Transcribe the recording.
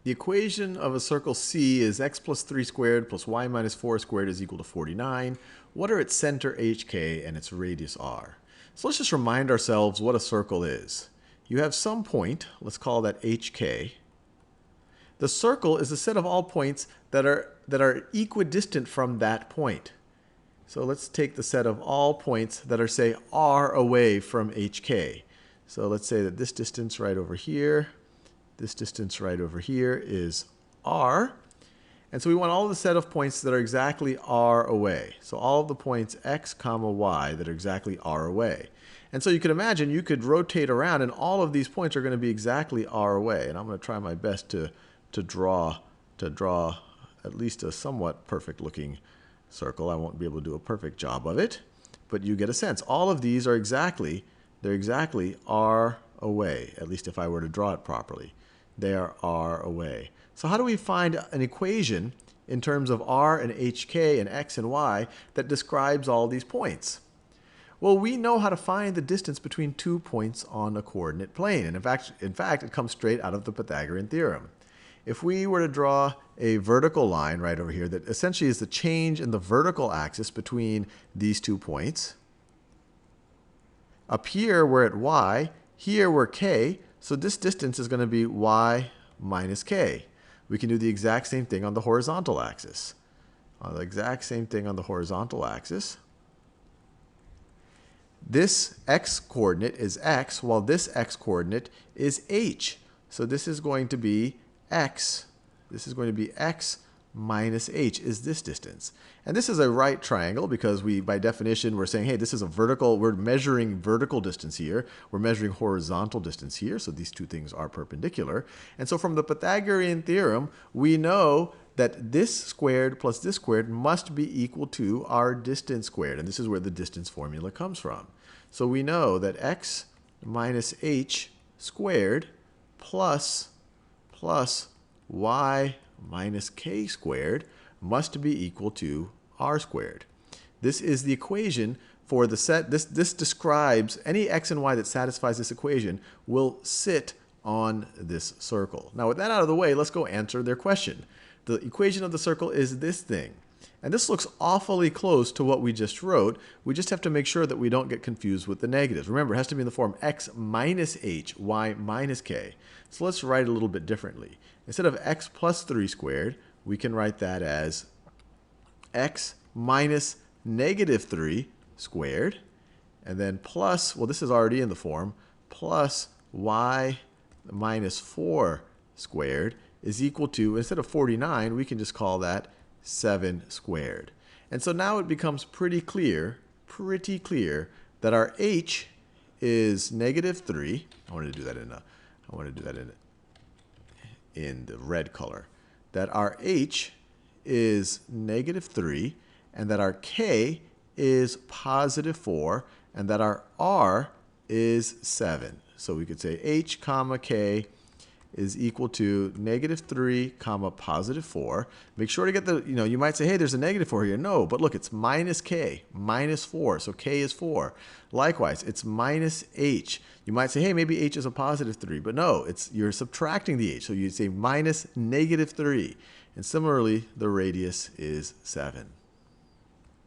The equation of a circle C is x plus 3 squared plus y minus 4 squared is equal to 49. What are its center hk and its radius r? So let's just remind ourselves what a circle is. You have some point, let's call that hk. The circle is a set of all points that are equidistant from that point. So let's take the set of all points that are, say, r away from hk. So let's say that this distance right over here, this distance right over here is r. And so we want all the set of points that are exactly r away. So all of the points x comma y that are exactly r away. And so you can imagine you could rotate around and all of these points are going to be exactly r away. And I'm going to try my best to draw at least a somewhat perfect looking circle. I won't be able to do a perfect job of it, but you get a sense. All of these are exactly r away, at least if I were to draw it properly. They are r away. So how do we find an equation in terms of r and hk and x and y that describes all these points? Well, we know how to find the distance between 2 points on a coordinate plane. And in fact, it comes straight out of the Pythagorean theorem. If we were to draw a vertical line right over here that essentially is the change in the vertical axis between these 2 points, up here we're at y, here we're k, so this distance is going to be y minus k. We can do the exact same thing on the horizontal axis. This x coordinate is x, while this x coordinate is h. So this is going to be x. This is going to be x minus h is this distance. And this is a right triangle because by definition, we're saying, hey, this is a vertical, we're measuring vertical distance here. We're measuring horizontal distance here. So these two things are perpendicular. And so from the Pythagorean theorem, we know that this squared plus this squared must be equal to our distance squared. And this is where the distance formula comes from. So we know that x minus h squared plus y minus k squared must be equal to r squared. This is the equation for the set. This describes any x and y that satisfies this equation will sit on this circle. Now with that out of the way, let's go answer their question. The equation of the circle is this thing. And this looks awfully close to what we just wrote. We just have to make sure that we don't get confused with the negatives. Remember, it has to be in the form x minus h, y minus k. So let's write it a little bit differently. Instead of x plus 3 squared, we can write that as x minus negative 3 squared. And then plus, well, this is already in the form, plus y minus 4 squared is equal to, instead of 49, we can just call that 7 squared. And so now it becomes pretty clear that our h is negative 3. I wanted to do that in the red color. That our h is negative 3 and that our k is positive 4 and that our r is 7. So we could say h comma k is equal to negative 3 comma positive 4. Make sure to get the, you might say, hey, there's a negative 4 here. No, but look, it's minus k, minus 4. So k is 4. Likewise, it's minus h. You might say, hey, maybe h is a positive 3. But no, you're subtracting the h. So you'd say minus negative 3. And similarly, the radius is 7.